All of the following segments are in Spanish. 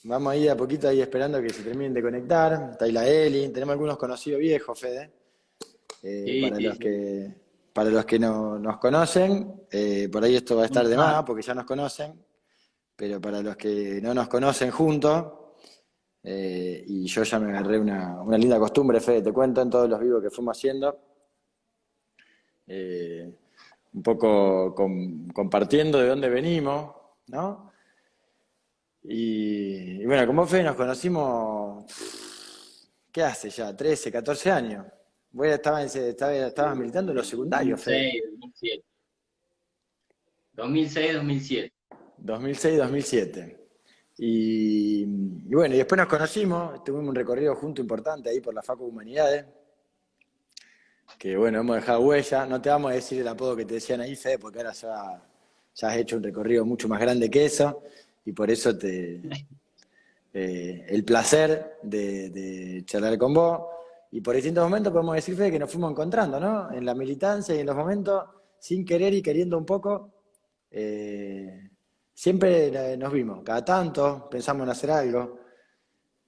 Vamos ahí a poquito ahí esperando que se terminen de conectar. Está ahí la Eli, tenemos algunos conocidos viejos, Fede. Eh, Sí, para sí, los sí. que, para los que no nos conocen, por ahí esto va a estar Unos de más, más. porque ya nos conocen, pero para los que no nos conocen juntos, y yo ya me agarré una linda costumbre, Fede, te cuento en todos los vivos que fuimos haciendo, eh, un poco compartiendo de dónde venimos, ¿no? Y bueno, como Fede nos conocimos, ¿qué hace ya? 13, 14 años. Estabas militando en los secundarios, Fede. 2006, 2007. 2006, 2007. 2006-2007. Y bueno, y después nos conocimos, tuvimos un recorrido junto importante ahí por la Facu de Humanidades, que bueno, hemos dejado huella. No te vamos a decir el apodo que te decían ahí, Fede, porque ahora ya has hecho un recorrido mucho más grande que eso, y por eso el placer de charlar con vos. Y por distintos momentos podemos decir, Fede, que nos fuimos encontrando, ¿no? En la militancia y en los momentos, sin querer y queriendo un poco, eh, siempre nos vimos. Cada tanto pensamos en hacer algo.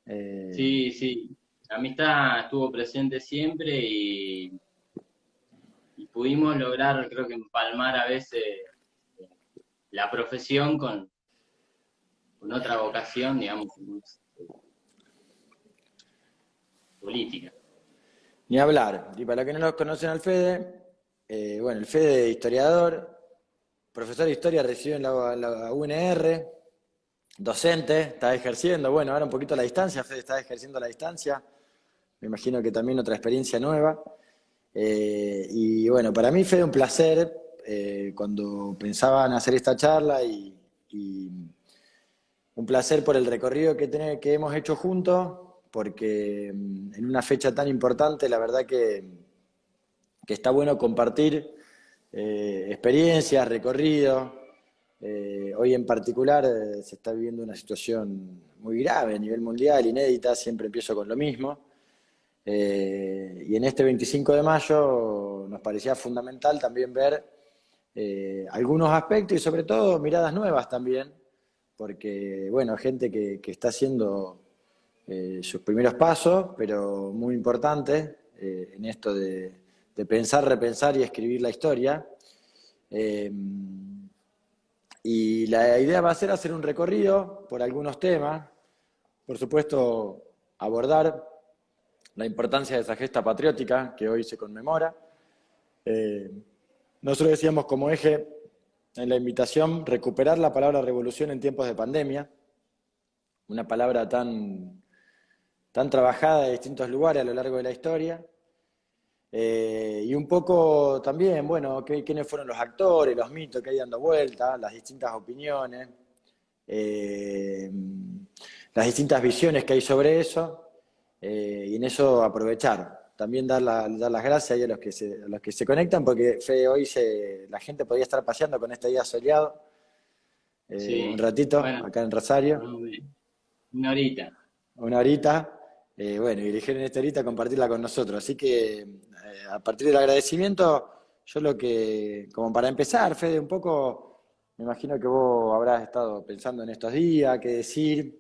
Eh, Sí, sí. La amistad estuvo presente siempre y pudimos lograr, creo que empalmar a veces la profesión con otra vocación, digamos, más, política. Ni hablar. Y para los que no los conocen al Fede, bueno, el Fede historiador, profesor de historia, recibió en la UNR, docente, está ejerciendo, bueno, ahora un poquito a la distancia, Fede está ejerciendo a la distancia, me imagino que también otra experiencia nueva. Y bueno, para mí fue un placer cuando pensaban hacer esta charla y un placer por el recorrido que hemos hecho juntos, porque en una fecha tan importante, la verdad que está bueno compartir experiencias, recorridos. Hoy en particular se está viviendo una situación muy grave a nivel mundial, inédita, siempre empiezo con lo mismo. Y en este 25 de mayo nos parecía fundamental también ver algunos aspectos y sobre todo miradas nuevas también, porque, bueno, gente que está haciendo sus primeros pasos, pero muy importantes en esto de pensar, repensar y escribir la historia. Eh, y la idea va a ser hacer un recorrido por algunos temas, por supuesto abordar la importancia de esa gesta patriótica que hoy se conmemora. Eh, Nosotros decíamos como eje en la invitación recuperar la palabra revolución en tiempos de pandemia, una palabra tan trabajada en distintos lugares a lo largo de la historia. Y un poco también, bueno, quiénes fueron los actores, los mitos que hay dando vuelta, las distintas opiniones, eh, las distintas visiones que hay sobre eso, y en eso aprovechar. También dar las gracias ahí a los que se conectan, porque Fede, hoy la gente podría estar paseando con este día soleado un Sí, ratito bueno, acá en Rosario, no, una horita. una horita, bueno, y eligieron esta horita compartirla con nosotros. Así que a partir del agradecimiento, yo como para empezar, Fede, un poco, me imagino que vos habrás estado pensando en estos días, qué decir,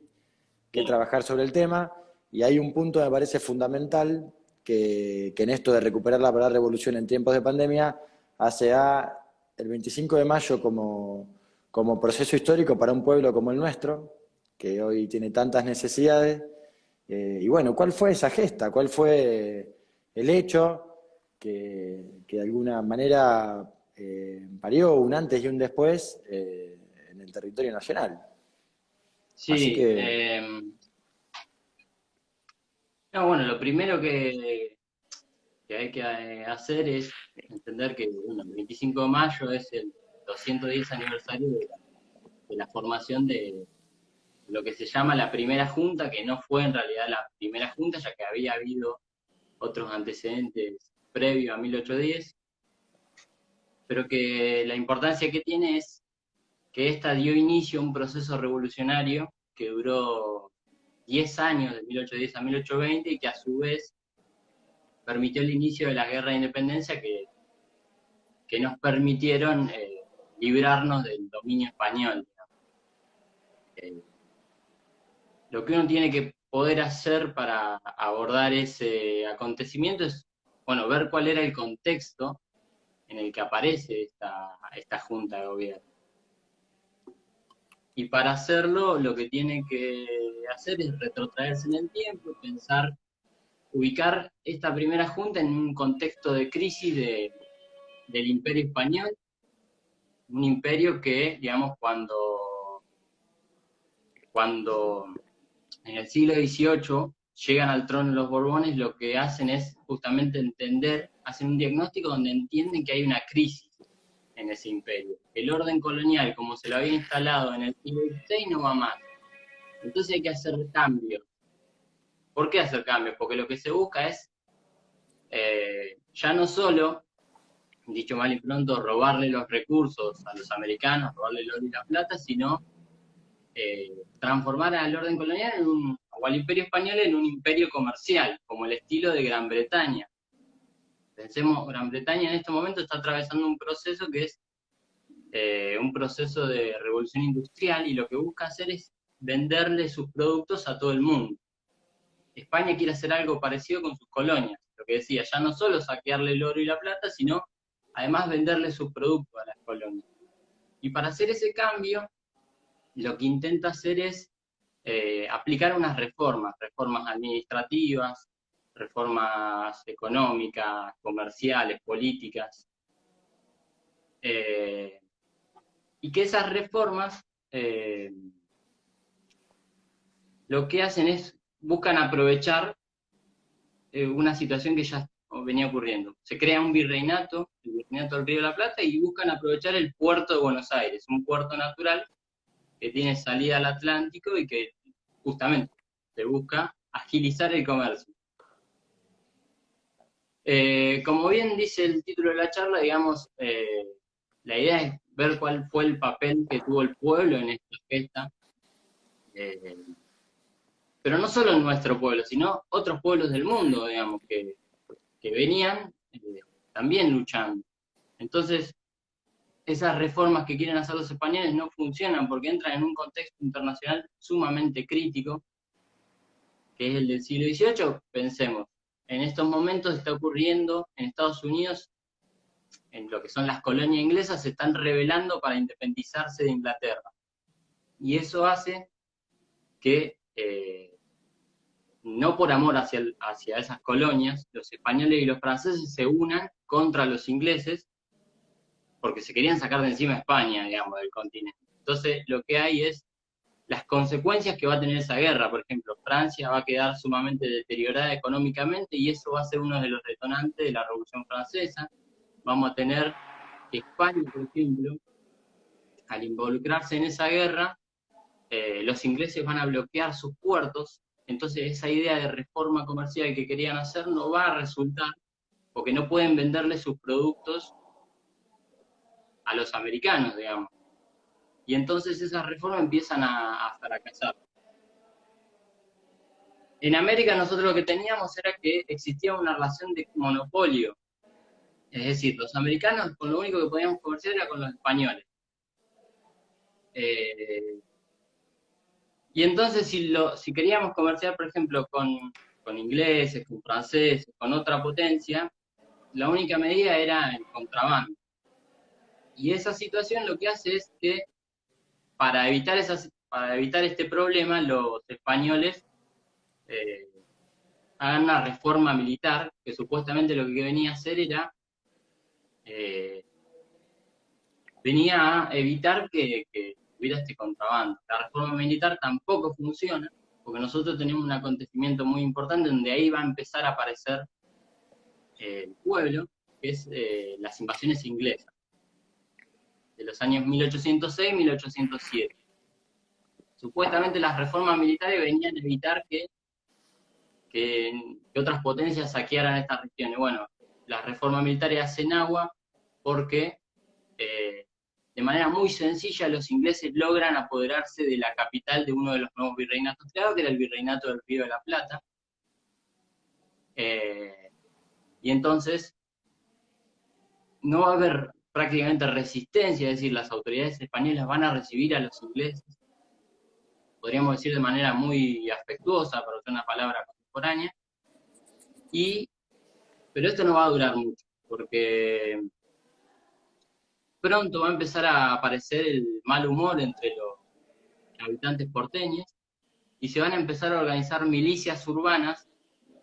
qué Sí. trabajar sobre el tema, y hay un punto que me parece fundamental, que en esto de recuperar la palabra revolución en tiempos de pandemia, hace a el 25 de mayo como proceso histórico para un pueblo como el nuestro, que hoy tiene tantas necesidades. Y bueno, ¿cuál fue esa gesta? ¿Cuál fue el hecho que de alguna manera parió un antes y un después en el territorio nacional? Así Sí, que no, bueno, lo primero que hay que hacer es entender que bueno, el 25 de mayo es el 210 aniversario de la formación de lo que se llama la primera junta, que no fue en realidad la primera junta, ya que había habido otros antecedentes previos a 1810, pero que la importancia que tiene es que esta dio inicio a un proceso revolucionario que duró 10 años, de 1810 a 1820, y que a su vez permitió el inicio de la guerra de independencia que nos permitieron librarnos del dominio español. Eh, lo que uno tiene que poder hacer para abordar ese acontecimiento es, bueno, ver cuál era el contexto en el que aparece esta junta de gobierno. Y para hacerlo, lo que tiene que hacer es retrotraerse en el tiempo, pensar, ubicar esta primera junta en un contexto de crisis del Imperio Español, un imperio que, digamos, cuando en el siglo XVIII llegan al trono los Borbones, lo que hacen es justamente entender, hacen un diagnóstico donde entienden que hay una crisis en ese imperio. El orden colonial, como se lo había instalado en el siglo XVI, no va más. Entonces hay que hacer cambios. ¿Por qué hacer cambios? Porque lo que se busca es ya no solo, dicho mal y pronto, robarle los recursos a los americanos, robarle el oro y la plata, sino transformar al orden colonial o al imperio español en un imperio comercial, como el estilo de Gran Bretaña. Pensemos, Gran Bretaña en este momento está atravesando un proceso que es un proceso de revolución industrial y lo que busca hacer es venderle sus productos a todo el mundo. España quiere hacer algo parecido con sus colonias, lo que decía, ya no solo saquearle el oro y la plata, sino además venderle sus productos a las colonias. Y para hacer ese cambio, lo que intenta hacer es aplicar unas reformas administrativas, reformas económicas, comerciales, políticas, y que esas reformas lo que hacen es, buscan aprovechar una situación que ya venía ocurriendo. Se crea un virreinato, el virreinato del Río de la Plata, y buscan aprovechar el puerto de Buenos Aires, un puerto natural que tiene salida al Atlántico y que justamente se busca agilizar el comercio. Como bien dice el título de la charla, digamos, la idea es ver cuál fue el papel que tuvo el pueblo en esta gesta, pero no solo en nuestro pueblo, sino otros pueblos del mundo, digamos, que venían también luchando. Entonces, esas reformas que quieren hacer los españoles no funcionan porque entran en un contexto internacional sumamente crítico, que es el del siglo XVIII. Pensemos, en estos momentos está ocurriendo en Estados Unidos, en lo que son las colonias inglesas, se están rebelando para independizarse de Inglaterra. Y eso hace que, no por amor hacia esas colonias, los españoles y los franceses se unan contra los ingleses porque se querían sacar de encima España, digamos, del continente. Entonces, lo que hay es las consecuencias que va a tener esa guerra. Por ejemplo, Francia va a quedar sumamente deteriorada económicamente y eso va a ser uno de los detonantes de la Revolución Francesa. Vamos a tener que España, por ejemplo, al involucrarse en esa guerra, los ingleses van a bloquear sus puertos, entonces esa idea de reforma comercial que querían hacer no va a resultar, porque no pueden venderle sus productos a los americanos, digamos. Y entonces esas reformas empiezan a fracasar. En América nosotros lo que teníamos era que existía una relación de monopolio, es decir, los americanos con lo único que podíamos comerciar era con los españoles. Y entonces si queríamos comerciar, por ejemplo, con ingleses, con franceses, con otra potencia, la única medida era el contrabando. Y esa situación lo que hace es que para evitar este problema, los españoles hagan una reforma militar, que supuestamente lo que venía a hacer era, venía a evitar que hubiera este contrabando. La reforma militar tampoco funciona, porque nosotros tenemos un acontecimiento muy importante donde ahí va a empezar a aparecer el pueblo, que es las invasiones inglesas, de los años 1806-1807. Supuestamente las reformas militares venían a evitar que otras potencias saquearan estas regiones. Bueno, las reformas militares hacen agua porque de manera muy sencilla los ingleses logran apoderarse de la capital de uno de los nuevos virreinatos creados, que era el virreinato del Río de la Plata. Y entonces no va a haber prácticamente resistencia, es decir, las autoridades españolas van a recibir a los ingleses podríamos decir de manera muy afectuosa, para usar una palabra contemporánea, pero esto no va a durar mucho, porque pronto va a empezar a aparecer el mal humor entre los habitantes porteños, y se van a empezar a organizar milicias urbanas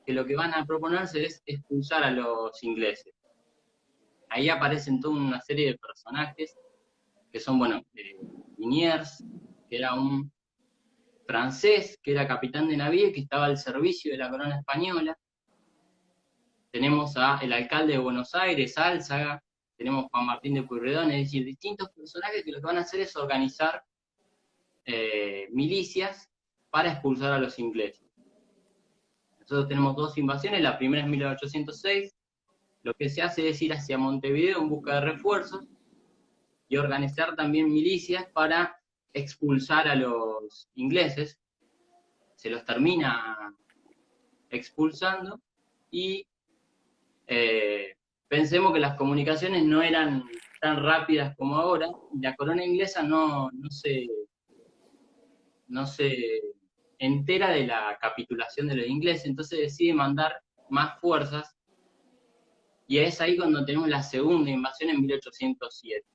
que lo que van a proponerse es expulsar a los ingleses. Ahí aparecen toda una serie de personajes que son, bueno, Liniers, que era un francés, que era capitán de navío, que estaba al servicio de la corona española. Tenemos el alcalde de Buenos Aires, Álzaga, tenemos Juan Martín de Pueyrredón, es decir, distintos personajes que lo que van a hacer es organizar milicias para expulsar a los ingleses. Nosotros tenemos dos invasiones, la primera es 1806, lo que se hace es ir hacia Montevideo en busca de refuerzos y organizar también milicias para expulsar a los ingleses. Se los termina expulsando y pensemos que las comunicaciones no eran tan rápidas como ahora, y la corona inglesa no se entera de la capitulación de los ingleses, entonces decide mandar más fuerzas, y es ahí cuando tenemos la segunda invasión en 1807.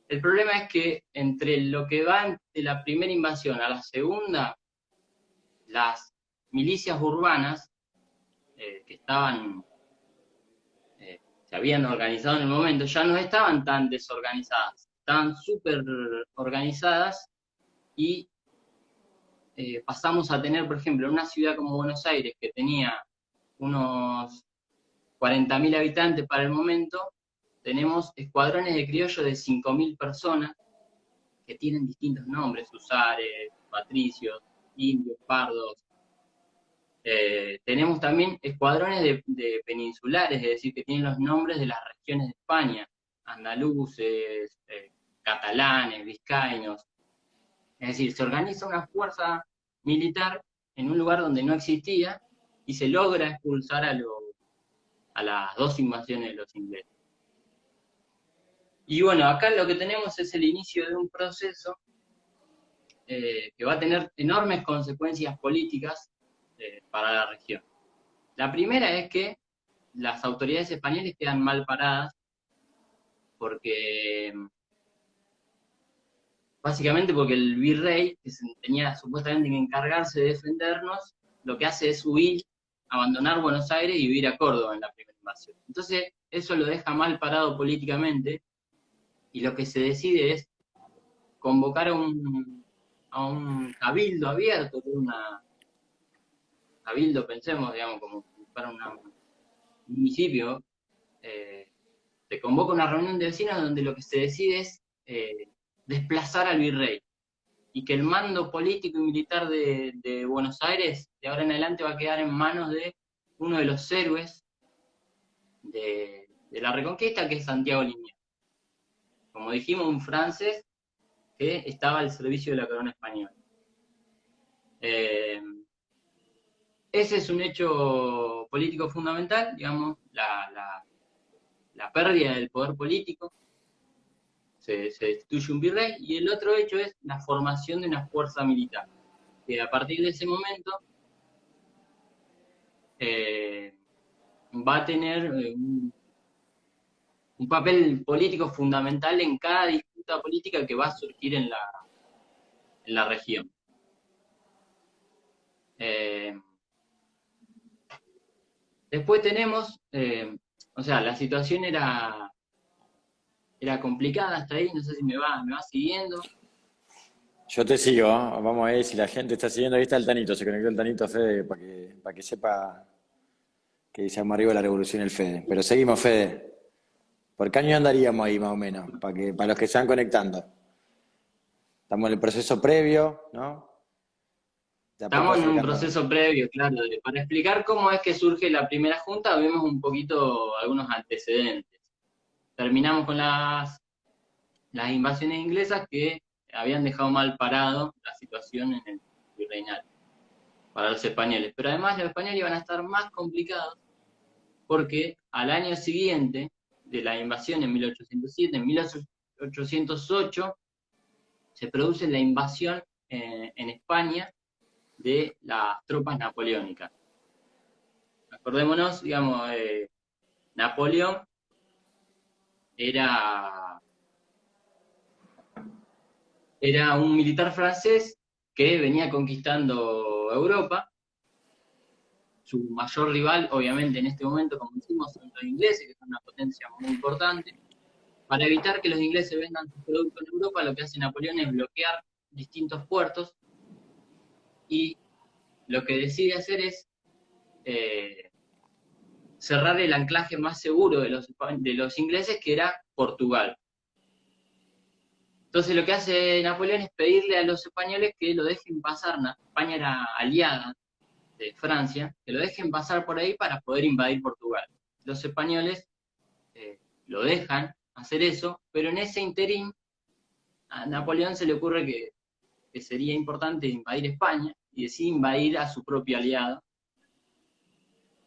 El problema es que entre lo que va de la primera invasión a la segunda, las milicias urbanas que estaban, se habían organizado en el momento, ya no estaban tan desorganizadas, estaban súper organizadas, y pasamos a tener, por ejemplo, en una ciudad como Buenos Aires, que tenía unos 40.000 habitantes para el momento, tenemos escuadrones de criollos de 5.000 personas, que tienen distintos nombres: usares, patricios, indios, pardos. Tenemos también escuadrones de peninsulares, es decir, que tienen los nombres de las regiones de España: andaluces, catalanes, vizcaínos. Es decir, se organiza una fuerza militar en un lugar donde no existía y se logra expulsar a las dos invasiones de los ingleses. Y bueno, acá lo que tenemos es el inicio de un proceso que va a tener enormes consecuencias políticas para la región. La primera es que las autoridades españolas quedan mal paradas, básicamente porque el virrey, que tenía supuestamente que encargarse de defendernos, lo que hace es huir, abandonar Buenos Aires y huir a Córdoba en la primera invasión. Entonces, eso lo deja mal parado políticamente, y lo que se decide es convocar a un cabildo abierto, cabildo, pensemos, digamos, como para un municipio, se convoca una reunión de vecinos donde lo que se decide es desplazar al virrey, y que el mando político y militar de Buenos Aires, de ahora en adelante, va a quedar en manos de uno de los héroes de la Reconquista, que es Santiago Liniers. Como dijimos, un francés que estaba al servicio de la corona española. Ese es un hecho político fundamental, digamos, la pérdida del poder político. Se destituye un virrey, y el otro hecho es la formación de una fuerza militar, que a partir de ese momento va a tener un papel político fundamental en cada disputa política que va a surgir en la región. Después tenemos, o sea, la situación era complicada hasta ahí, no sé si me va siguiendo. Yo te sigo, ¿eh? Vamos a ver si la gente está siguiendo. Ahí está el Tanito, se conectó el Tanito, Fede, para que sepa que se arriba la revolución el Fede. Pero seguimos, Fede. ¿Por qué año andaríamos ahí más o menos? Para los que se van conectando. Estamos en el proceso previo, ¿no? Estamos en un proceso previo, claro. Para explicar cómo es que surge la primera junta, vemos un poquito algunos antecedentes. Terminamos con las invasiones inglesas, que habían dejado mal parado la situación en el virreinato para los españoles. Pero además los españoles iban a estar más complicados, porque al año siguiente de la invasión, en 1807, en 1808, se produce la invasión en España de las tropas napoleónicas. Acordémonos, digamos, Napoleón era un militar francés que venía conquistando Europa. Su mayor rival, obviamente, en este momento, como decimos, son los ingleses, que son una potencia muy importante. Para evitar que los ingleses vendan sus productos en Europa, lo que hace Napoleón es bloquear distintos puertos, y lo que decide hacer es cerrar el anclaje más seguro de los ingleses, que era Portugal. Entonces lo que hace Napoleón es pedirle a los españoles que lo dejen pasar. España era aliada de Francia, que lo dejen pasar por ahí para poder invadir Portugal. Los españoles lo dejan hacer eso, pero en ese interín a Napoleón se le ocurre que sería importante invadir España, y decide invadir a su propio aliado.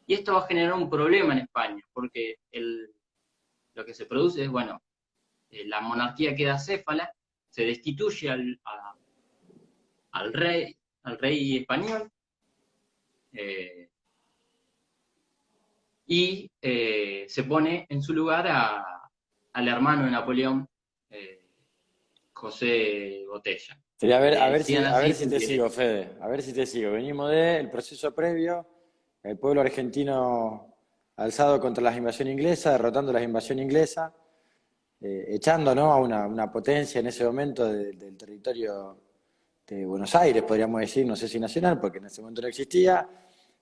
Y esto va a generar un problema en España, porque lo que se produce es, bueno, la monarquía queda acéfala, se destituye al rey español, y se pone en su lugar al hermano de Napoleón, José Botella. Sería a ver si te porque, sigo, Fede, a ver si te sigo. Venimos del proceso previo, el pueblo argentino alzado contra la invasión inglesa, derrotando la invasión inglesa, echando, ¿no?, a una potencia en ese momento del territorio de Buenos Aires, podríamos decir, no sé si nacional, porque en ese momento no existía,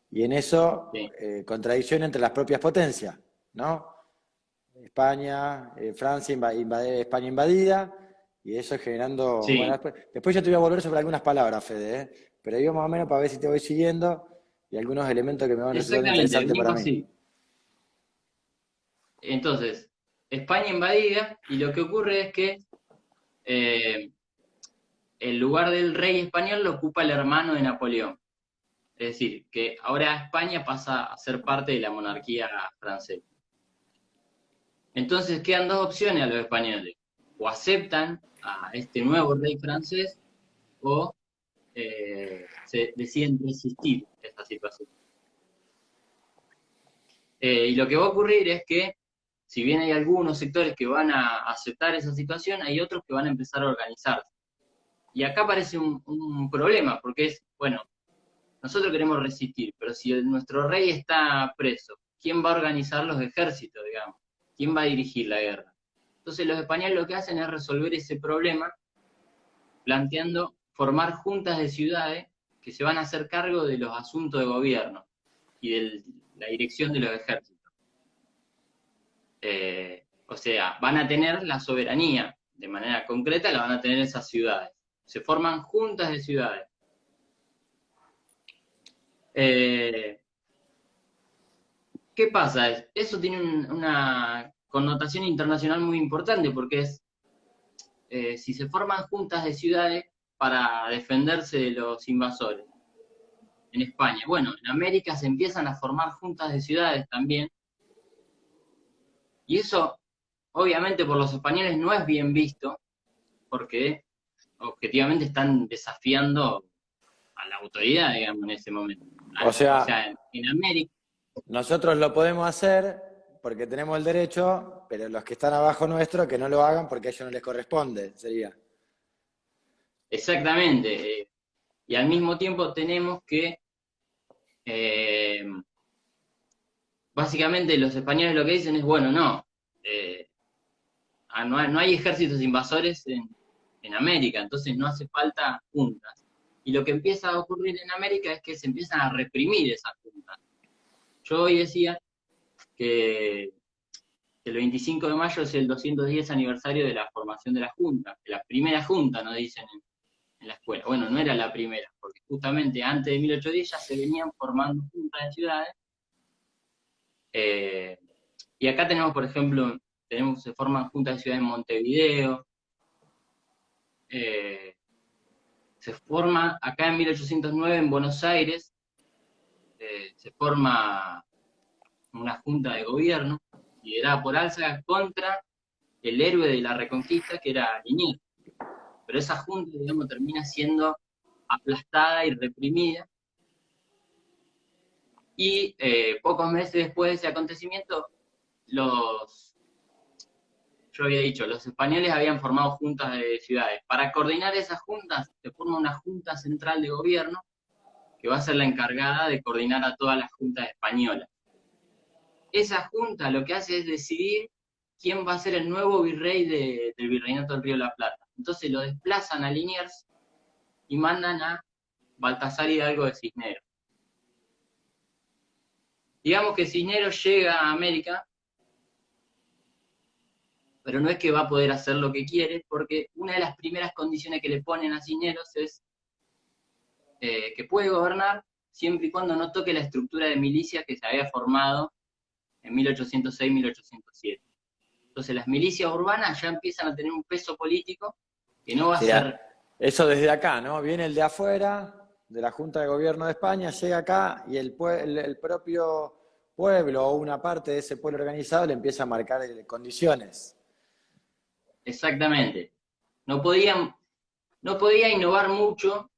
y en eso, sí, contradicción entre las propias potencias, ¿no? España, Francia, España invadida, y eso generando... Bueno, sí, después yo te voy a volver sobre algunas palabras, Fede, pero digo más o menos para ver si te voy siguiendo, y algunos elementos que me van resultando exactamente, interesantes para venimos mí. así. Entonces, España invadida, y lo que ocurre es que el lugar del rey español lo ocupa el hermano de Napoleón. Es decir, que ahora España pasa a ser parte de la monarquía francesa. Entonces quedan dos opciones a los españoles: o aceptan a este nuevo rey francés, o se deciden resistir esta situación. Y lo que va a ocurrir es que, si bien hay algunos sectores que van a aceptar esa situación, hay otros que van a empezar a organizarse. Y acá aparece un problema, porque es, bueno, nosotros queremos resistir, pero si nuestro rey está preso, ¿quién va a organizar los ejércitos, digamos? ¿Quién va a dirigir la guerra? Entonces los españoles lo que hacen es resolver ese problema planteando formar juntas de ciudades que se van a hacer cargo de los asuntos de gobierno y de la dirección de los ejércitos. O sea, van a tener la soberanía, de manera concreta la van a tener esas ciudades. Se forman juntas de ciudades. ¿Qué pasa? Eso tiene una connotación internacional muy importante, porque es, si se forman juntas de ciudades para defenderse de los invasores en España, bueno, en América se empiezan a formar juntas de ciudades también, y eso obviamente por los españoles no es bien visto, porque objetivamente están desafiando a la autoridad, digamos, en ese momento. O sea, En América, nosotros lo podemos hacer porque tenemos el derecho, pero los que están abajo nuestro que no lo hagan porque a ellos no les corresponde, sería. exactamente, y al mismo tiempo tenemos que, eh, básicamente los españoles lo que dicen es, bueno, no, no hay ejércitos invasores en América, entonces no hace falta juntas. Y lo que empieza a ocurrir en América es que se empiezan a reprimir esas juntas. Yo hoy decía que el 25 de mayo es el 210 aniversario de la formación de la Junta, de la primera Junta, nos dicen en la escuela. Bueno, no era la primera, porque justamente antes de 1810 ya se venían formando juntas de ciudades. Y acá tenemos, por ejemplo, se forman juntas de ciudades en Montevideo. Se forma acá en 1809 en Buenos Aires, se forma una junta de gobierno liderada por Álzaga contra el héroe de la Reconquista, que era Liniers. pero esa junta, digamos, termina siendo aplastada y reprimida, y pocos meses después de ese acontecimiento, yo había dicho, los españoles habían formado juntas de ciudades. Para coordinar esas juntas, se forma una junta central de gobierno, que va a ser la encargada de coordinar a todas las juntas españolas. Esa junta lo que hace es decidir quién va a ser el nuevo virrey del Virreinato del Río de la Plata. Entonces lo desplazan a Liniers y mandan a Baltasar Hidalgo de Cisneros. Digamos que Cisneros llega a América, pero no es que va a poder hacer lo que quiere, porque una de las primeras condiciones que le ponen a Cisneros es que puede gobernar siempre y cuando no toque la estructura de milicia que se había formado en 1806-1807. Entonces las milicias urbanas ya empiezan a tener un peso político que no va a ser... Eso desde acá, ¿no? Viene el de afuera, de la Junta de Gobierno de España, llega acá y el propio pueblo o una parte de ese pueblo organizado le empieza a marcar condiciones. Exactamente. No podía innovar mucho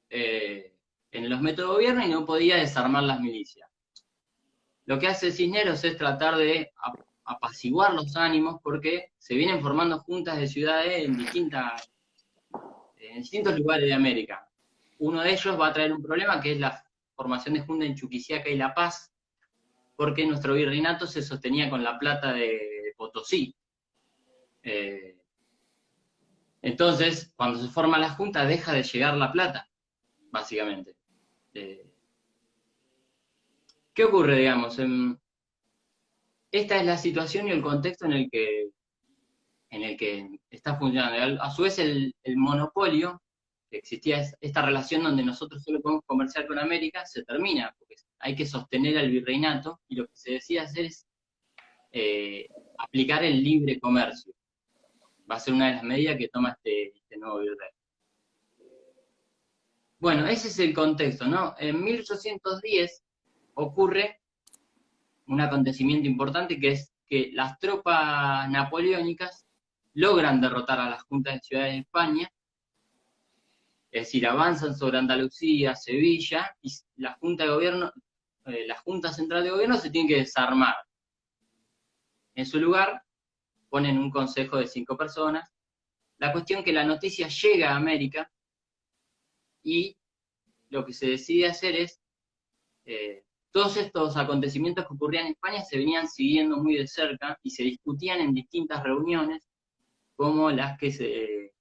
en los métodos de gobierno y no podía desarmar las milicias. Lo que hace Cisneros es tratar de apaciguar los ánimos, porque se vienen formando juntas de ciudades en distintos lugares de América. Uno de ellos va a traer un problema, que es la formación de junta en Chuquisaca y La Paz, porque nuestro virreinato se sostenía con la plata de Potosí. Entonces, cuando se forma la junta, deja de llegar la plata, básicamente. ¿Qué ocurre, digamos? Esta es la situación y el contexto en el que está funcionando. A su vez, el monopolio, que existía esta relación donde nosotros solo podemos comerciar con América, se termina, porque hay que sostener al virreinato, y lo que se decide hacer es aplicar el libre comercio. Va a ser una de las medidas que toma este nuevo virrey. Bueno, ese es el contexto, ¿no? En 1810 ocurre un acontecimiento importante, que es que las tropas napoleónicas logran derrotar a las juntas de ciudades de España, es decir, avanzan sobre Andalucía, Sevilla, y la Junta de Gobierno, la Junta Central de Gobierno se tiene que desarmar. En su lugar, ponen un consejo de 5 personas. La cuestión es que la noticia llega a América, y lo que se decide hacer es, todos estos acontecimientos que ocurrían en España se venían siguiendo muy de cerca y se discutían en distintas reuniones, como las que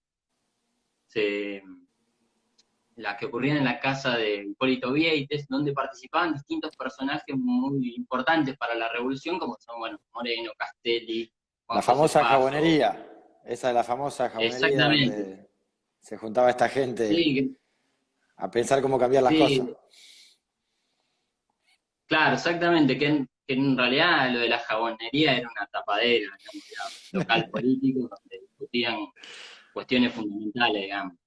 las que ocurrían en la casa de Hipólito Vieites, donde participaban distintos personajes muy importantes para la revolución, como son, bueno, Moreno, Castelli, Juan La José famosa Paso. jabonería. Esa es la famosa jabonería. Exactamente. Donde se juntaba esta gente Sí, a pensar cómo cambiar las sí, cosas. claro, exactamente, que en realidad lo de la jabonería era una tapadera, digamos, era un local político donde discutían cuestiones fundamentales, digamos.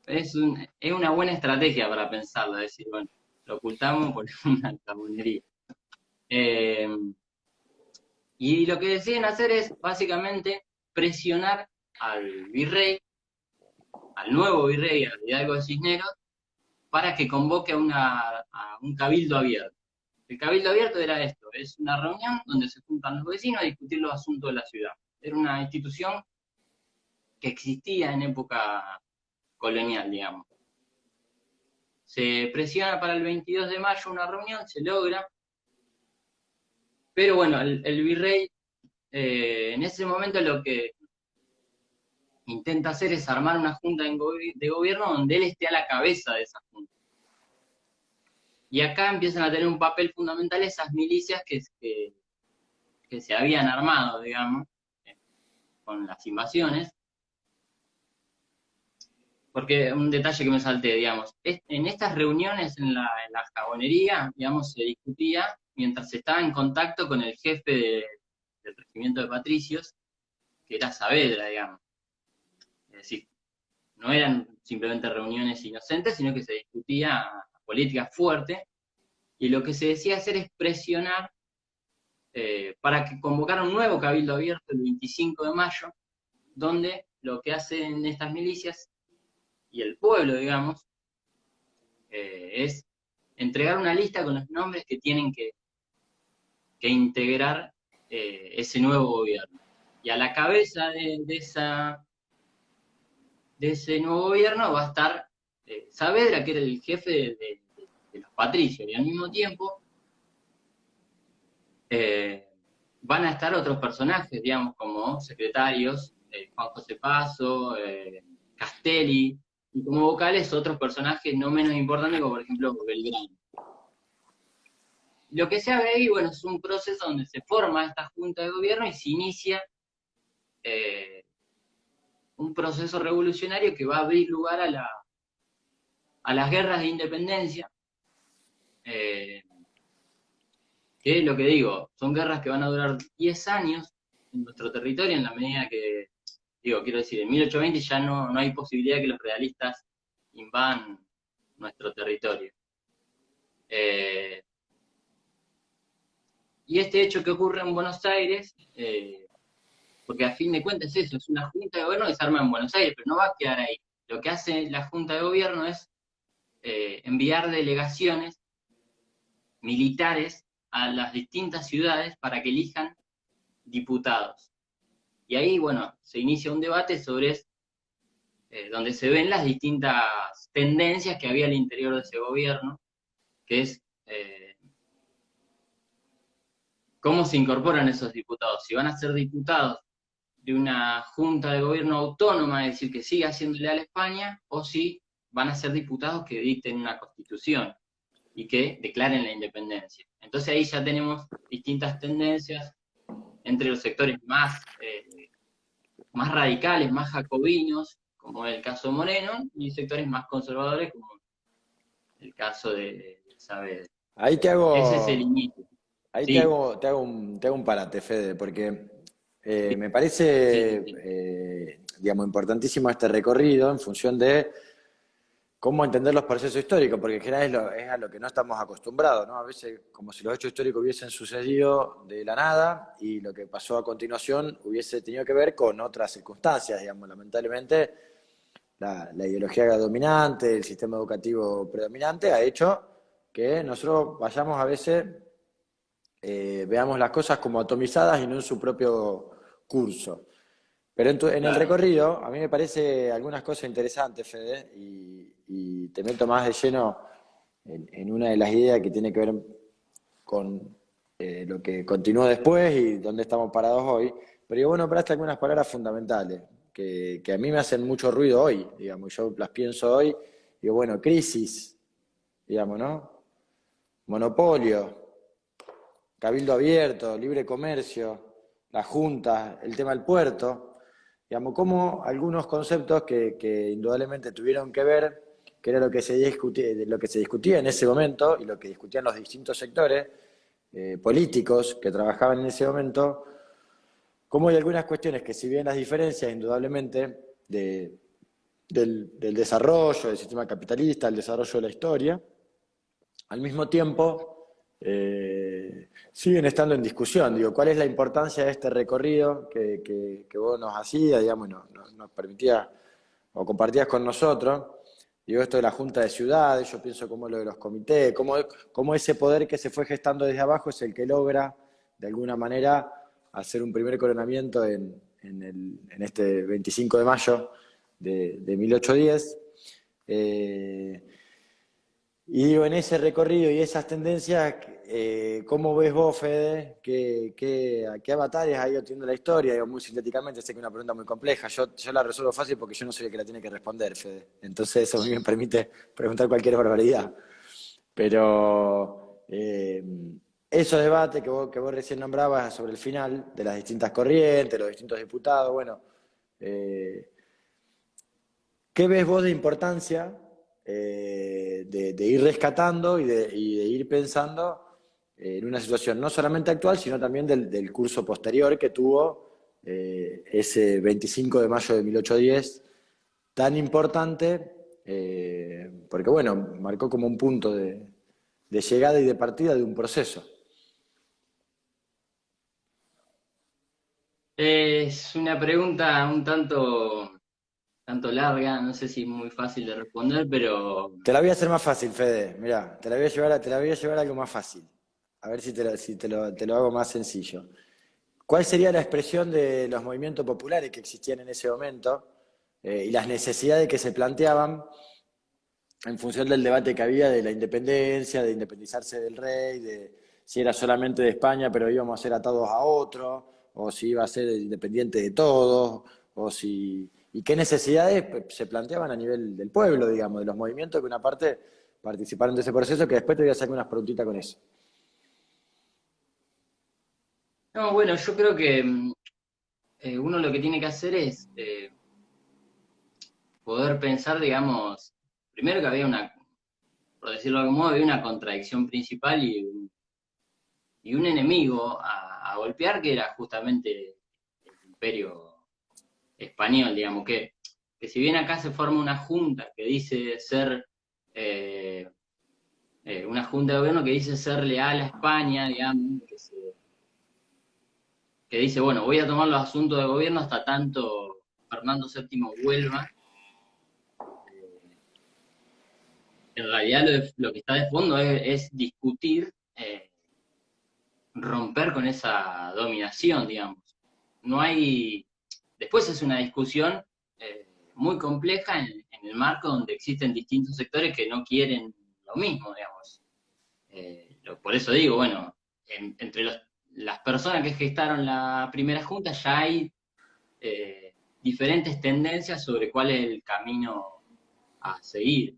Es una buena estrategia para pensarlo, es decir, bueno, lo ocultamos por una jabonería. Y lo que deciden hacer es básicamente presionar al virrey, al nuevo virrey, al Hidalgo de Cisneros, para que convoque a un cabildo abierto. El cabildo abierto era esto, es una reunión donde se juntan los vecinos a discutir los asuntos de la ciudad. Era una institución que existía en época colonial, digamos. Se presiona para el 22 de mayo una reunión, se logra, pero bueno, el virrey en ese momento lo que intenta hacer es armar una junta de gobierno donde él esté a la cabeza de esa junta. Y acá empiezan a tener un papel fundamental esas milicias que se habían armado, digamos, con las invasiones. Porque un detalle que me salté, digamos, en estas reuniones en la jabonería, digamos, se discutía mientras se estaba en contacto con el jefe del regimiento de patricios, que era Saavedra, digamos. Es decir, no eran simplemente reuniones inocentes, sino que se discutía política fuerte, y lo que se decía hacer es presionar para que convocara un nuevo cabildo abierto el 25 de mayo, donde lo que hacen estas milicias y el pueblo, digamos, es entregar una lista con los nombres que tienen que integrar ese nuevo gobierno. Y a la cabeza de ese nuevo gobierno va a estar Saavedra, que era el jefe de los patricios, y al mismo tiempo van a estar otros personajes, digamos, como secretarios, Juan José Paso, Castelli, y como vocales otros personajes no menos importantes, como por ejemplo Belgrano. Lo que se ve ahí, bueno, es un proceso donde se forma esta junta de gobierno y se inicia un proceso revolucionario que va a abrir lugar a las guerras de independencia, que es lo que digo, son guerras que van a durar 10 años en nuestro territorio, en la medida que, digo, quiero decir, en 1820 ya no hay posibilidad de que los realistas invadan nuestro territorio. Y este hecho que ocurre en Buenos Aires, porque a fin de cuentas es eso, es una junta de gobierno que se arma en Buenos Aires, pero no va a quedar ahí. Lo que hace la junta de gobierno es enviar delegaciones militares a las distintas ciudades para que elijan diputados. Y ahí, bueno, se inicia un debate sobre donde se ven las distintas tendencias que había al interior de ese gobierno, que es cómo se incorporan esos diputados. Si van a ser diputados de una junta de gobierno autónoma, es decir, que siga haciéndole a la España, o si van a ser diputados que dicten una constitución y que declaren la independencia. Entonces ahí ya tenemos distintas tendencias entre los sectores más radicales, más jacobinos, como el caso Moreno, y sectores más conservadores, como el caso de Saavedra. Ahí te Ese es el hago, inicio. ahí Sí, te hago un parate, Fede, porque sí, me sí, sí, parece, sí. digamos, importantísimo este recorrido en función de cómo entender los procesos históricos, porque en general es a lo que no estamos acostumbrados, ¿no? A veces como si los hechos históricos hubiesen sucedido de la nada y lo que pasó a continuación hubiese tenido que ver con otras circunstancias, digamos, lamentablemente la ideología dominante, el sistema educativo predominante ha hecho que nosotros vayamos a veces, veamos las cosas como atomizadas y no en su propio curso. Pero en el Claro. recorrido, a mí me parece algunas cosas interesantes, Fede, y te meto más de lleno en una de las ideas que tiene que ver con lo que continúa después y dónde estamos parados hoy. Pero digo, bueno, paraste algunas palabras fundamentales que a mí me hacen mucho ruido hoy, digamos, yo las pienso hoy, digo, bueno, crisis, digamos, ¿no? Monopolio, cabildo abierto, libre comercio, la Junta, el tema del puerto, digamos, como algunos conceptos que indudablemente tuvieron que ver, que era lo que se discutía en ese momento y lo que discutían los distintos sectores políticos que trabajaban en ese momento, como hay algunas cuestiones que si bien las diferencias indudablemente del desarrollo del sistema capitalista, el desarrollo de la historia, al mismo tiempo siguen estando en discusión. Digo, ¿cuál es la importancia de este recorrido que vos nos hacías, digamos, nos permitías o compartías con nosotros? Digo, esto de la Junta de Ciudades, yo pienso como lo de los comités, cómo ese poder que se fue gestando desde abajo es el que logra, de alguna manera, hacer un primer coronamiento en este 25 de mayo de 1810. Y digo, en ese recorrido y esas tendencias, ¿cómo ves vos, Fede? ¿A qué avatares ha ido teniendo la historia? Digo, muy sintéticamente, sé que es una pregunta muy compleja. Yo la resuelvo fácil porque yo no soy el que la tiene que responder, Fede. Entonces eso a mí me permite preguntar cualquier barbaridad. Pero esos debates que vos recién nombrabas sobre el final de las distintas corrientes, los distintos diputados, bueno, eh, ¿qué ves vos de importancia de ir rescatando y de ir pensando en una situación no solamente actual, sino también del curso posterior que tuvo ese 25 de mayo de 1810, tan importante, porque bueno, marcó como un punto de llegada y de partida de un proceso. Es una pregunta un tanto larga, no sé si muy fácil de responder, pero Te la voy a hacer más fácil, Fede. Mirá, te la voy a llevar a algo más fácil. A ver si te lo hago más sencillo. ¿Cuál sería la expresión de los movimientos populares que existían en ese momento y las necesidades que se planteaban en función del debate que había de la independencia, de independizarse del rey, de si era solamente de España pero íbamos a ser atados a otro, o si iba a ser independiente de todos, o si... ¿Y qué necesidades se planteaban a nivel del pueblo, digamos, de los movimientos que una parte participaron de ese proceso, que después te voy a hacer unas preguntitas con eso? no, bueno, yo creo que uno lo que tiene que hacer es poder pensar, digamos, primero que había por decirlo de algún modo, había una contradicción principal y un enemigo a golpear que era justamente el imperio español, digamos, que si bien acá se forma una junta que dice ser eh, una junta de gobierno que dice ser leal a España, digamos, que dice, bueno, voy a tomar los asuntos de gobierno hasta tanto Fernando VII vuelva. En realidad lo que está de fondo es discutir, romper con esa dominación, digamos. No hay, después es una discusión muy compleja en el marco donde existen distintos sectores que no quieren lo mismo, digamos. Por eso digo, bueno, entre las personas que gestaron la primera junta ya hay diferentes tendencias sobre cuál es el camino a seguir.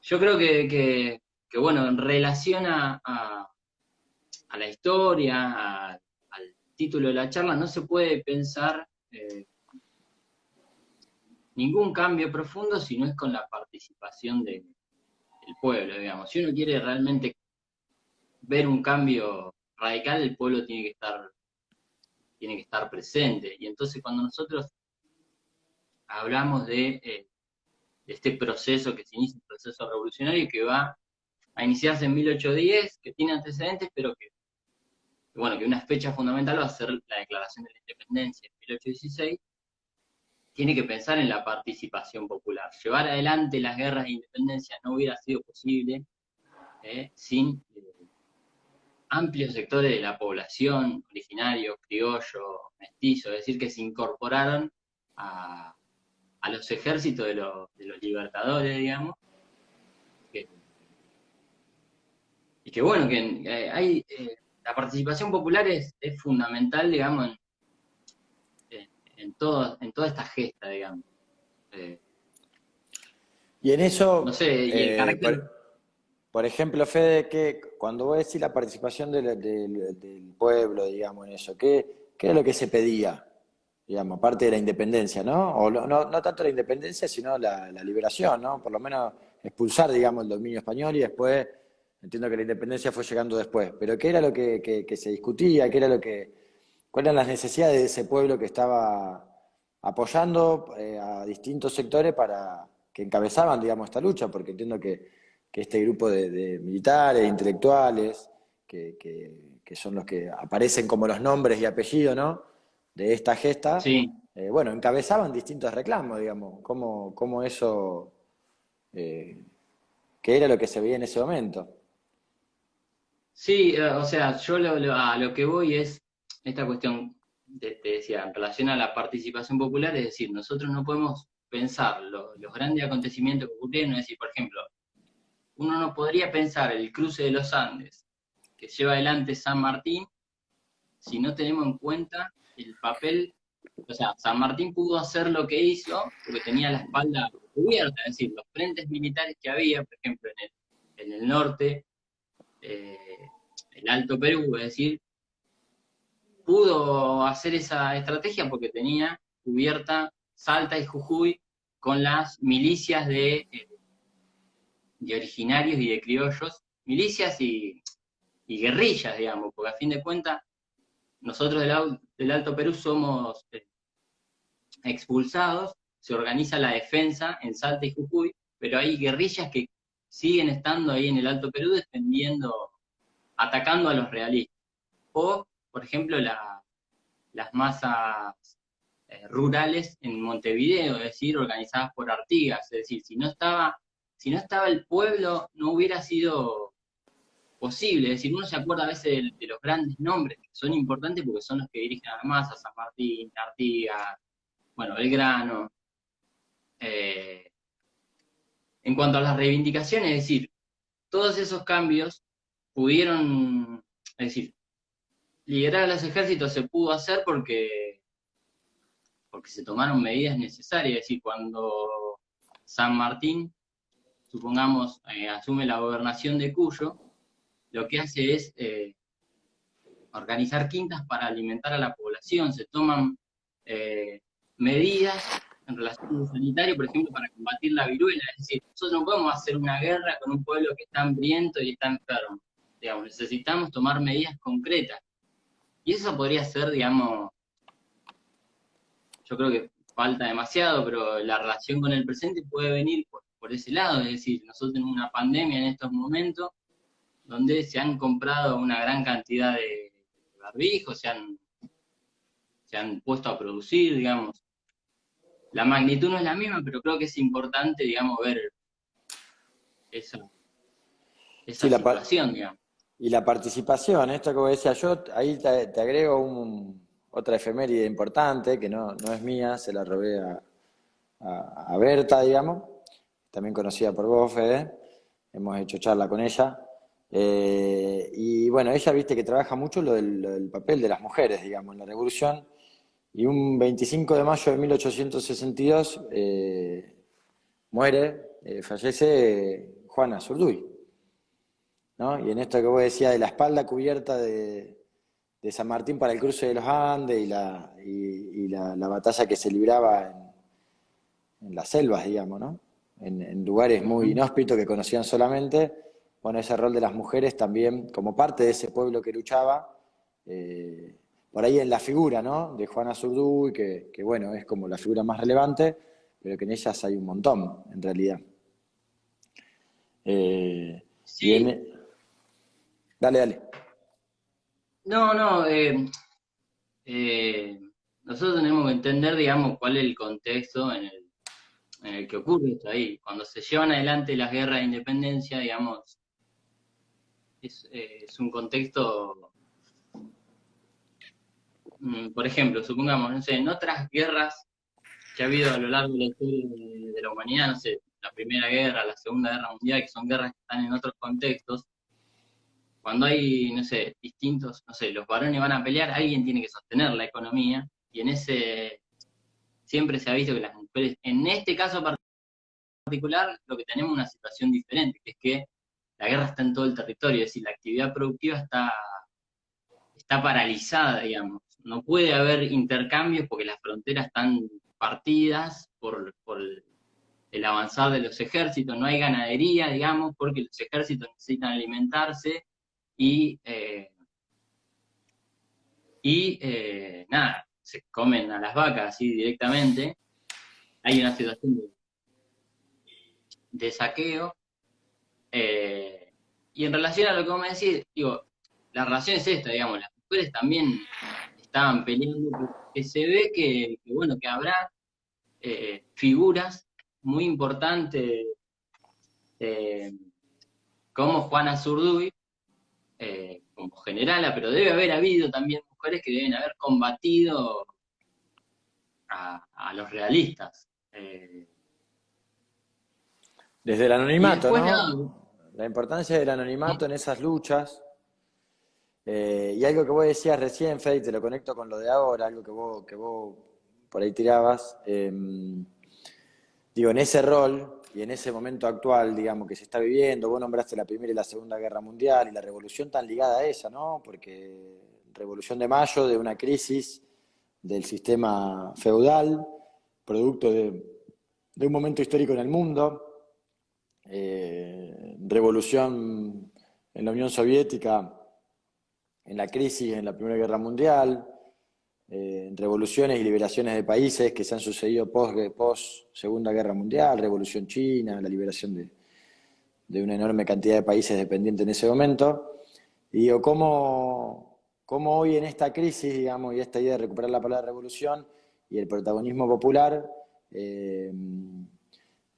Yo creo que, bueno, en relación a la historia, al título de la charla, no se puede pensar ningún cambio profundo si no es con la participación del pueblo, digamos. Si uno quiere realmente ver un cambio radical, el pueblo tiene que estar presente. Y entonces cuando nosotros hablamos de este proceso que se inicia, un proceso revolucionario que va a iniciarse en 1810, que tiene antecedentes, pero bueno, que una fecha fundamental va a ser la declaración de la independencia en 1816, tiene que pensar en la participación popular. Llevar adelante las guerras de independencia no hubiera sido posible sin amplios sectores de la población, originarios, criollos, mestizos, es decir, que se incorporaron a, a los ejércitos de los libertadores, digamos, que, y que bueno, que la participación popular es fundamental, digamos, en toda esta gesta, digamos. Eh, Y en no eso, sé, y el carácter. por ejemplo, Fede, que cuando vos decís la participación del pueblo, digamos, en eso, ¿qué es lo que se pedía? Digamos, aparte de la independencia, ¿no? O no tanto la independencia, sino la liberación, ¿no? Por lo menos expulsar, digamos, el dominio español y después, entiendo que la independencia fue llegando después, pero ¿qué era lo que se discutía? ¿Qué era cuáles eran las necesidades de ese pueblo que estaba apoyando a distintos sectores para que encabezaban, digamos, esta lucha? Porque entiendo que este grupo de militares, intelectuales, que son los que aparecen como los nombres y apellidos, ¿no? De esta gesta, Sí, bueno, encabezaban distintos reclamos, digamos, cómo eso, eh, qué era lo que se veía en ese momento. sí, o sea, yo a lo que voy es esta cuestión, te decía, en relación a la participación popular, es decir, nosotros no podemos pensar los grandes acontecimientos que ocurrieron, es decir, por ejemplo, uno no podría pensar el cruce de los Andes que lleva adelante San Martín si no tenemos en cuenta el papel, o sea, San Martín pudo hacer lo que hizo porque tenía la espalda cubierta, es decir, los frentes militares que había, por ejemplo, en el norte, eh, el Alto Perú, es decir, pudo hacer esa estrategia porque tenía cubierta Salta y Jujuy con las milicias de originarios y de criollos, milicias y guerrillas, digamos, porque a fin de cuentas nosotros del Alto Perú somos expulsados, se organiza la defensa en Salta y Jujuy, pero hay guerrillas que siguen estando ahí en el Alto Perú defendiendo, atacando a los realistas. O, por ejemplo, las masas rurales en Montevideo, es decir, organizadas por Artigas, es decir, si no estaba el pueblo, no hubiera sido posible, es decir, uno se acuerda a veces de los grandes nombres que son importantes porque son los que dirigen a la masa, San Martín, Artigas, bueno, Belgrano. Eh, en cuanto a las reivindicaciones, es decir, todos esos cambios pudieron, es decir, liderar a los ejércitos se pudo hacer porque se tomaron medidas necesarias, es decir, cuando San Martín, supongamos, asume la gobernación de Cuyo, lo que hace es organizar quintas para alimentar a la población, se toman eh, medidas en relación al sanitario, por ejemplo, para combatir la viruela, es decir, nosotros no podemos hacer una guerra con un pueblo que está hambriento y está enfermo, digamos, necesitamos tomar medidas concretas, y eso podría ser, digamos, yo creo que falta demasiado, pero la relación con el presente puede venir por ese lado, es decir, nosotros tenemos una pandemia en estos momentos donde se han comprado una gran cantidad de barbijos, se han puesto a producir, digamos. La magnitud no es la misma, pero creo que es importante, digamos, ver esa, Sí, esa situación, digamos. y la participación, esto que vos decías, yo ahí te agrego otra efeméride importante, que no es mía, se la robé a Berta, digamos, también conocida por vos, Fede, hemos hecho charla con ella. Y bueno, ella viste que trabaja mucho lo del papel de las mujeres, digamos, en la revolución. Y un 25 de mayo de 1862 fallece Juana Zurduy, ¿no? Y en esto que vos decías de la espalda cubierta de San Martín para el cruce de los Andes y la batalla que se libraba en las selvas, digamos, ¿no? En lugares muy inhóspitos que conocían solamente. Bueno, ese rol de las mujeres también, como parte de ese pueblo que luchaba, por ahí en la figura, ¿no? De Juana Zurduy, que bueno, es como la figura más relevante, pero que en ellas hay un montón, en realidad. Eh, y Sí, en... Dale, dale. no, eh, nosotros tenemos que entender, digamos, cuál es el contexto en el que ocurre esto ahí. Cuando se llevan adelante las guerras de independencia, digamos, es un contexto. Por ejemplo, supongamos, no sé, en otras guerras que ha habido a lo largo de la historia de la humanidad, no sé, la Primera Guerra, la Segunda Guerra Mundial, que son guerras que están en otros contextos, cuando hay, no sé, distintos, no sé, los varones van a pelear, alguien tiene que sostener la economía, y en ese siempre se ha visto que las mujeres, en este caso particular, lo que tenemos es una situación diferente, que es que la guerra está en todo el territorio, es decir, la actividad productiva está paralizada, digamos. No puede haber intercambios porque las fronteras están partidas por el avanzar de los ejércitos, no hay ganadería, digamos, porque los ejércitos necesitan alimentarse y, nada, se comen a las vacas así directamente. Hay una situación de saqueo. Y en relación a lo que vos me decís, digo, la relación es esta, digamos, las mujeres también estaban peleando, porque se ve bueno, que habrá figuras muy importantes eh, como Juana Zurduy, como generala, pero debe haber habido también mujeres que deben haber combatido a los realistas. Desde el Y anonimato, después nada, ¿no? La importancia del anonimato en esas luchas. Y algo que vos decías recién, Fede, y te lo conecto con lo de ahora, algo que vos por ahí tirabas. Digo, en ese rol y en ese momento actual, digamos, que se está viviendo, vos nombraste la Primera y la Segunda Guerra Mundial y la revolución tan ligada a esa, ¿no? Porque Revolución de Mayo, de una crisis del sistema feudal, producto de un momento histórico en el mundo, revolución en la Unión Soviética, en la crisis en la Primera Guerra Mundial, revoluciones y liberaciones de países que se han sucedido post Segunda Guerra Mundial, Revolución China, la liberación de una enorme cantidad de países dependientes en ese momento. Y digo, ¿cómo cómo hoy en esta crisis, digamos, y esta idea de recuperar la palabra revolución y el protagonismo popular,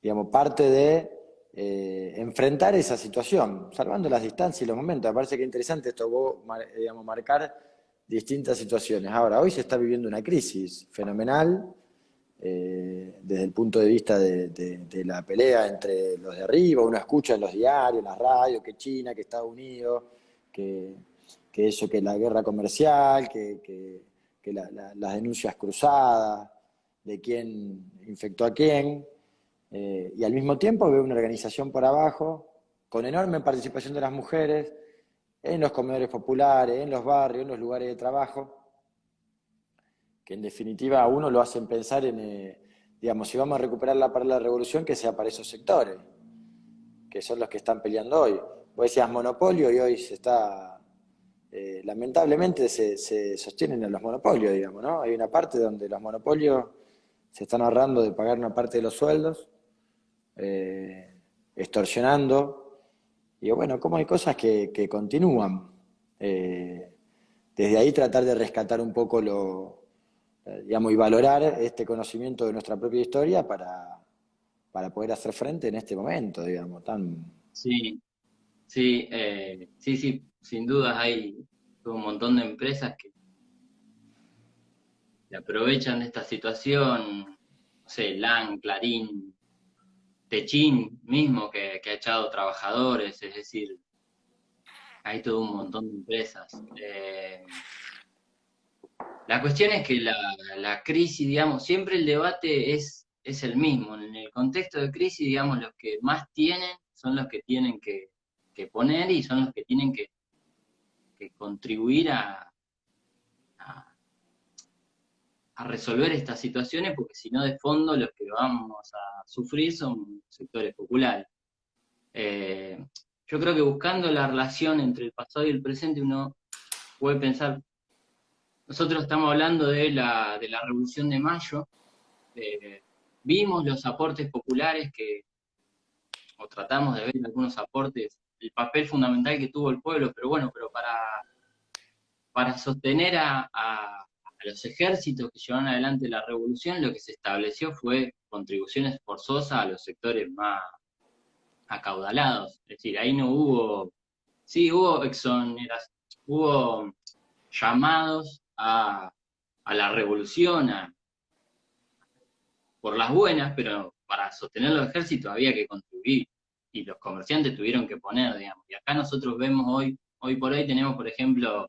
digamos, parte de enfrentar esa situación, salvando las distancias y los momentos. Me parece que es interesante esto, vos, digamos, marcar distintas situaciones. Ahora, hoy se está viviendo una crisis fenomenal, desde el punto de vista de la pelea entre los de arriba, uno escucha en los diarios, en las radios, que China, que Estados Unidos, que, que eso, que la guerra comercial, que las denuncias cruzadas, de quién infectó a quién, y al mismo tiempo veo una organización por abajo, con enorme participación de las mujeres, en los comedores populares, en los barrios, en los lugares de trabajo, que en definitiva a uno lo hacen pensar en, digamos, si vamos a recuperar la palabra revolución, que sea para esos sectores, que son los que están peleando hoy. Vos decías monopolio y hoy se está, lamentablemente se sostienen en los monopolios, digamos, ¿no? Hay una parte donde los monopolios se están ahorrando de pagar una parte de los sueldos, extorsionando, y bueno, como hay cosas que continúan. Desde ahí tratar de rescatar un poco digamos, y valorar este conocimiento de nuestra propia historia para poder hacer frente en este momento, digamos, tan... Sí, sí, sí, sí, sin dudas hay un montón de empresas que aprovechan de esta situación, no sé, LAN, Clarín, Techín mismo que ha echado trabajadores, es decir, hay todo un montón de empresas. La cuestión es que la crisis, digamos, siempre el debate es el mismo. En el contexto de crisis, digamos, los que más tienen son los que tienen que poner y son los que tienen que contribuir a- a resolver estas situaciones, porque si no, de fondo, los que vamos a sufrir son sectores populares. Eh, yo creo que buscando la relación entre el pasado y el presente, uno puede pensar, nosotros estamos hablando de la Revolución de Mayo. eh, Vimos los aportes populares o tratamos de ver algunos aportes, el papel fundamental que tuvo el pueblo, pero bueno, pero para sostener a los ejércitos que llevaron adelante la revolución, lo que se estableció fue contribuciones forzosas a los sectores más acaudalados. Es decir, ahí no hubo, sí, hubo hubo llamados a la revolución, por las buenas, pero para sostener los ejércitos había que contribuir y los comerciantes tuvieron que poner, digamos. Y acá nosotros vemos hoy por hoy tenemos, por ejemplo,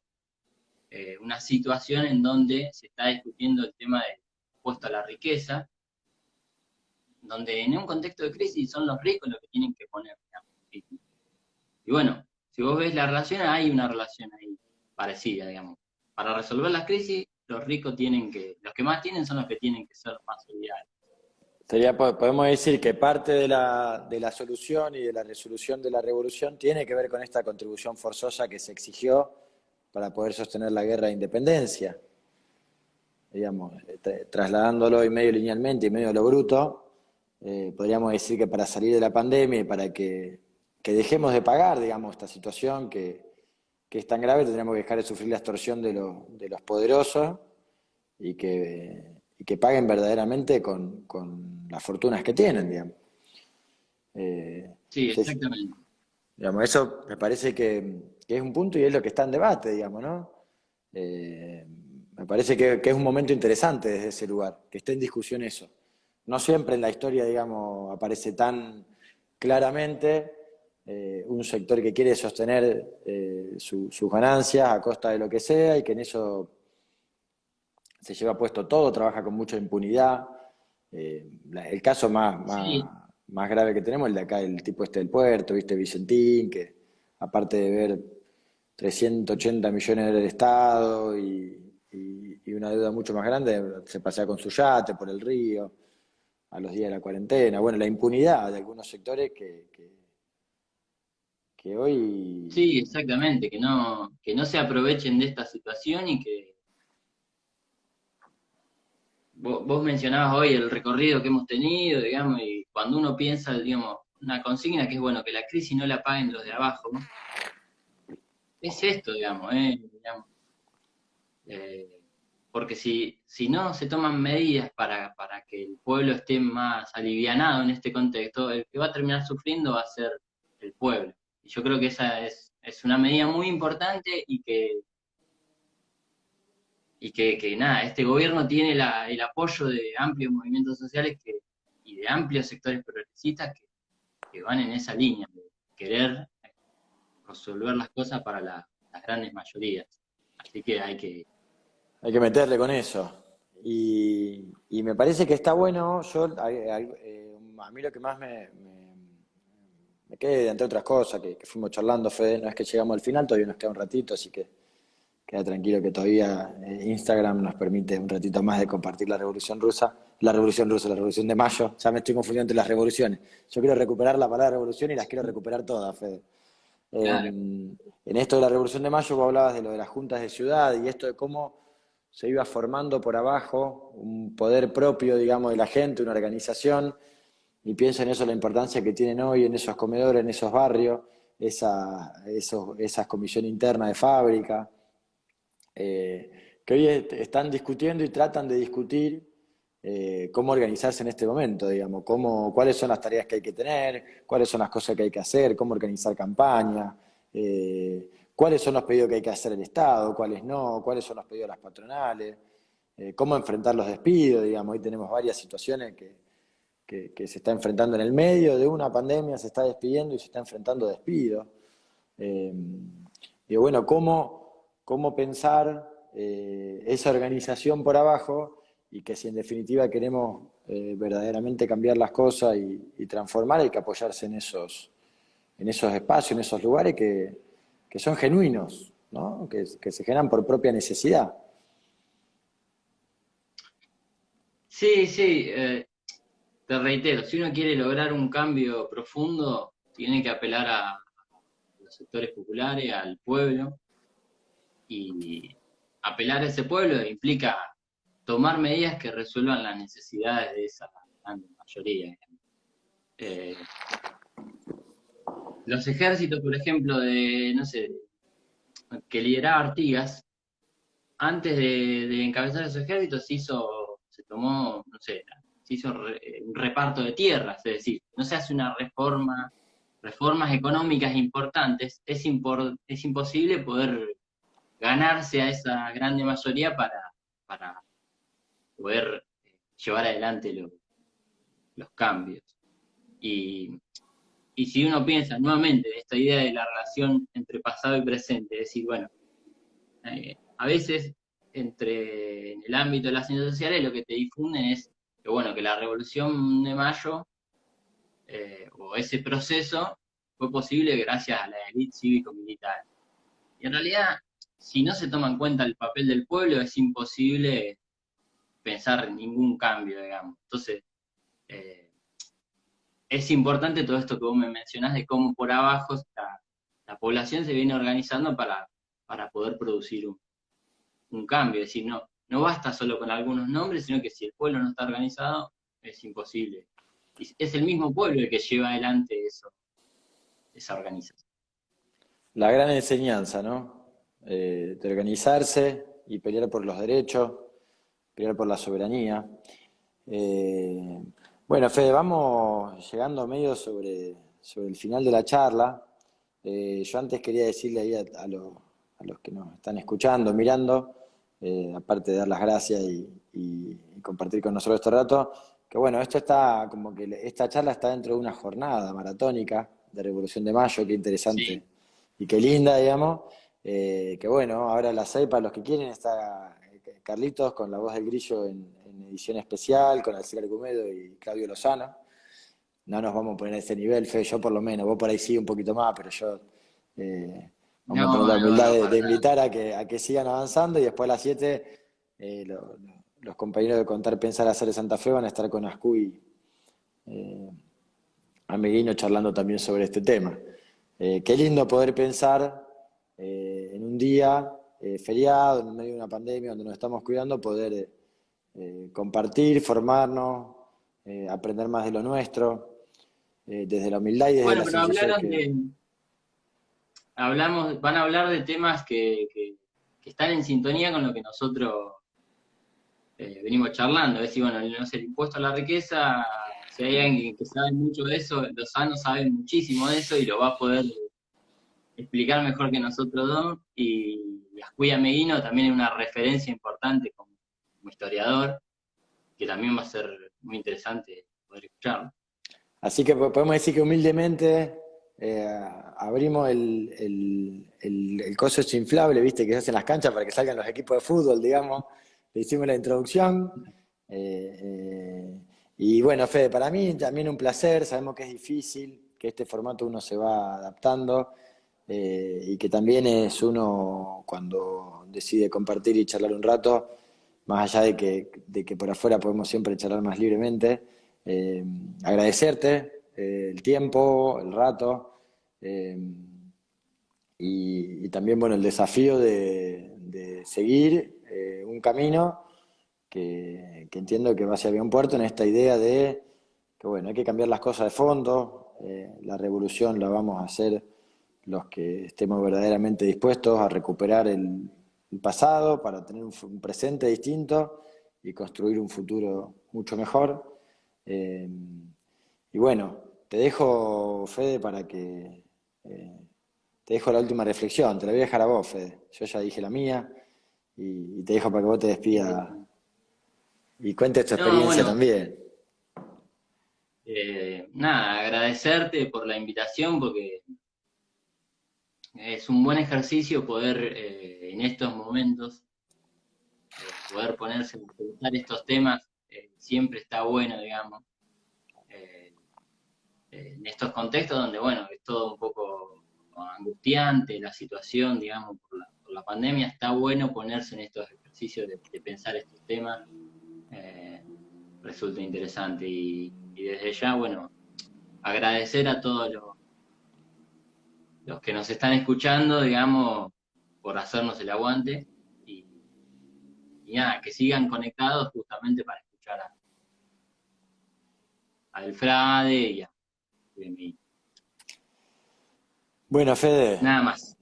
una situación en donde se está discutiendo el tema del impuesto a la riqueza, donde en un contexto de crisis son los ricos los que tienen que poner, digamos. Y bueno, si vos ves la relación, hay una relación ahí parecida, digamos. Para resolver las crisis, los que más tienen son los que tienen que ser más solidarios. Podemos decir que parte de la solución y de la resolución de la revolución tiene que ver con esta contribución forzosa que se exigió para poder sostener la guerra de independencia. Digamos, trasladándolo y medio linealmente y medio a lo bruto, podríamos decir que para salir de la pandemia y para que dejemos de pagar, digamos, esta situación que es tan grave, tendríamos que dejar de sufrir la extorsión de los poderosos y que paguen verdaderamente con las fortunas que tienen, digamos. Sí, Entonces, exactamente. digamos, eso me parece que es un punto y es lo que está en debate, digamos, ¿no? Me parece que es un momento interesante desde ese lugar, que esté en discusión eso. No siempre en la historia, digamos, aparece tan claramente un sector que quiere sostener sus ganancias a costa de lo que sea y que en eso se lleva puesto todo, trabaja con mucha impunidad. El caso Sí, más grave que tenemos es el de acá, el tipo este del puerto, ¿viste? Vicentín, que aparte de ver 380 millones del Estado y una deuda mucho más grande, se pasea con su yate por el río a los días de la cuarentena. Bueno, la impunidad de algunos sectores que hoy... sí, exactamente, que no se aprovechen de esta situación y que vos mencionabas hoy el recorrido que hemos tenido, digamos, y cuando uno piensa, digamos, una consigna que es bueno, que la crisis no la paguen los de abajo, es esto, digamos, digamos. Eh, Porque si no se toman medidas para que el pueblo esté más alivianado en este contexto, el que va a terminar sufriendo va a ser el pueblo. Y yo creo que esa es una medida muy importante que nada, este gobierno tiene el apoyo de amplios movimientos sociales y de amplios sectores progresistas que van en esa línea, de querer resolver las cosas para las grandes mayorías. Así que Hay que meterle con eso. Y me parece que está bueno. A mí lo que más me queda, entre otras cosas, que fuimos charlando, Fede, no es que llegamos al final, todavía nos queda un ratito, así que queda tranquilo que todavía Instagram nos permite un ratito más de compartir la Revolución de Mayo. Ya me estoy confundiendo entre las revoluciones. Yo quiero recuperar la palabra revolución y las quiero recuperar todas, Fede. claro. En esto de la Revolución de Mayo vos hablabas de lo de las juntas de ciudad y esto de cómo se iba formando por abajo un poder propio, digamos, de la gente, una organización, y pienso en eso, la importancia que tienen hoy en esos comedores, en esos barrios, esas comisiones internas de fábrica, que hoy están discutiendo y tratan de discutir cómo organizarse en este momento, digamos, cuáles son las tareas que hay que tener, cuáles son las cosas que hay que hacer, cómo organizar campaña, cuáles son los pedidos que hay que hacer el Estado, cuáles no, cuáles son los pedidos de las patronales, cómo enfrentar los despidos, digamos, hoy tenemos varias situaciones que se está enfrentando en el medio de una pandemia, se está despidiendo y se está enfrentando despidos. Eh, y bueno, cómo pensar esa organización por abajo y que si en definitiva queremos verdaderamente cambiar las cosas y transformar, hay que apoyarse en esos espacios, en esos lugares que son genuinos, ¿no? Que se generan por propia necesidad. Sí, sí, te reitero, si uno quiere lograr un cambio profundo, tiene que apelar a los sectores populares, al pueblo, y apelar a ese pueblo implica tomar medidas que resuelvan las necesidades de esa gran mayoría. Eh, los ejércitos, por ejemplo, no sé, que lideraba Artigas, antes de encabezar esos ejércitos se tomó, no sé, se hizo un reparto de tierras, es decir, no se hace una reformas económicas importantes, es imposible poder ganarse a esa grande mayoría para poder llevar adelante los cambios. Y, y si uno piensa nuevamente en esta idea de la relación entre pasado y presente, es decir, bueno, a veces en el ámbito de las ciencias sociales lo que te difunden es que, bueno, que la Revolución de Mayo o ese proceso fue posible gracias a la élite cívico-militar. Y en realidad, si no se toma en cuenta el papel del pueblo, es imposible pensar en ningún cambio, digamos. Entonces, eh, es importante todo esto que vos me mencionás de cómo por abajo la población se viene organizando para poder producir un cambio. Es decir, no basta solo con algunos nombres, sino que si el pueblo no está organizado, es imposible. Y es el mismo pueblo el que lleva adelante esa organización. La gran enseñanza, ¿no? De organizarse y pelear por los derechos, pelear por la soberanía. Eh, bueno, Fede, vamos llegando medio sobre el final de la charla. Yo antes quería decirle ahí a los que nos están escuchando, mirando, aparte de dar las gracias y compartir con nosotros este rato, que bueno, esto está como que esta charla está dentro de una jornada maratónica de Revolución de Mayo, qué interesante Sí, y qué linda, digamos. Que bueno, ahora a las 6 para los que quieren está Carlitos con La Voz del Grillo en edición especial, con Alcilar Cumedo y Claudio Lozano. No nos vamos a poner a ese nivel, Fede, yo por lo menos, vos por ahí sí un poquito más, pero yo vamos a tener no, la no, humildad no, de para nada. invitar a que sigan avanzando y después a las 7 los compañeros de Contar, Pensar, Hacer de Santa Fe van a estar con Ascuy Ameguino charlando también sobre este tema. Qué lindo poder pensar en un día feriado, en medio de una pandemia donde nos estamos cuidando, poder compartir, formarnos, aprender más de lo nuestro, desde la humildad y desde Bueno, la pero sencillez van a hablar de temas que están en sintonía con lo que nosotros venimos charlando. Es decir, bueno, no sé, el impuesto a la riqueza, si hay alguien que sabe mucho de eso, Lozano sabe muchísimo de eso y lo va a poder explicar mejor que nosotros dos. Y Ascuía Meguino también es una referencia importante como historiador, que también va a ser muy interesante poder escucharlo. Así que podemos decir que humildemente abrimos el coso ese inflable, ¿viste? Que se hace en las canchas para que salgan los equipos de fútbol, digamos. Le hicimos la introducción. eh, eh, y bueno, Fede, para mí también un placer. Sabemos que es difícil, que este formato uno se va adaptando y que también es uno cuando decide compartir y charlar un rato, más allá de que por afuera podemos siempre charlar más libremente. Agradecerte el tiempo, el rato eh, y también bueno, el desafío de seguir un camino que entiendo que va hacia buen puerto en esta idea de que bueno, hay que cambiar las cosas de fondo, la revolución la vamos a hacer los que estemos verdaderamente dispuestos a recuperar el pasado para tener un presente distinto y construir un futuro mucho mejor. Eh, y bueno, te dejo, Fede, para que te dejo la última reflexión. Te la voy a dejar a vos, Fede. Yo ya dije la mía y te dejo para que vos te despidas y cuentes tu No, experiencia bueno, también. nada, agradecerte por la invitación, porque es un buen ejercicio poder en estos momentos, poder ponerse a pensar estos temas, siempre está bueno, digamos, eh, en estos contextos donde, bueno, es todo un poco angustiante la situación, digamos, por la pandemia, está bueno ponerse en estos ejercicios de pensar estos temas, eh, resulta interesante y desde ya, bueno, agradecer a todos los que nos están escuchando, digamos, por hacernos el aguante y, y nada, que sigan conectados justamente para escuchar a Elfrade y a mí. Bueno, Fede, Nada más.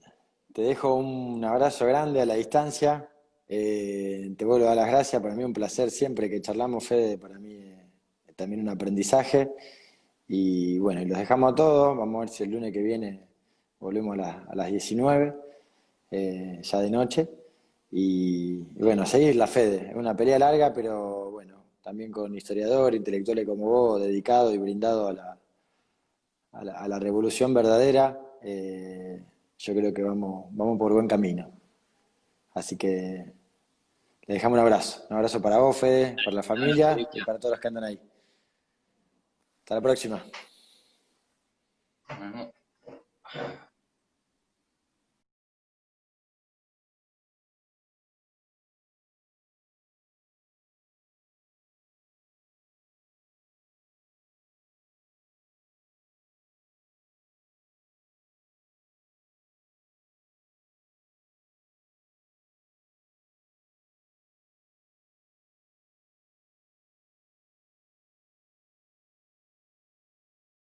te dejo un abrazo grande a la distancia. Te vuelvo a dar las gracias. Para mí un placer siempre que charlamos, Fede. Para mí es también un aprendizaje. Y bueno, y los dejamos a todos. Vamos a ver si el lunes que viene volvemos a las 19, ya de noche. Y bueno, seguir la Fede. Es una pelea larga, pero bueno, también con historiadores, intelectuales como vos, dedicado y brindado a la revolución verdadera. Yo creo que vamos por buen camino. Así que le dejamos un abrazo para vos, Fede, para la Un abrazo, familia y Cristian. para todos los que andan ahí. Hasta la próxima.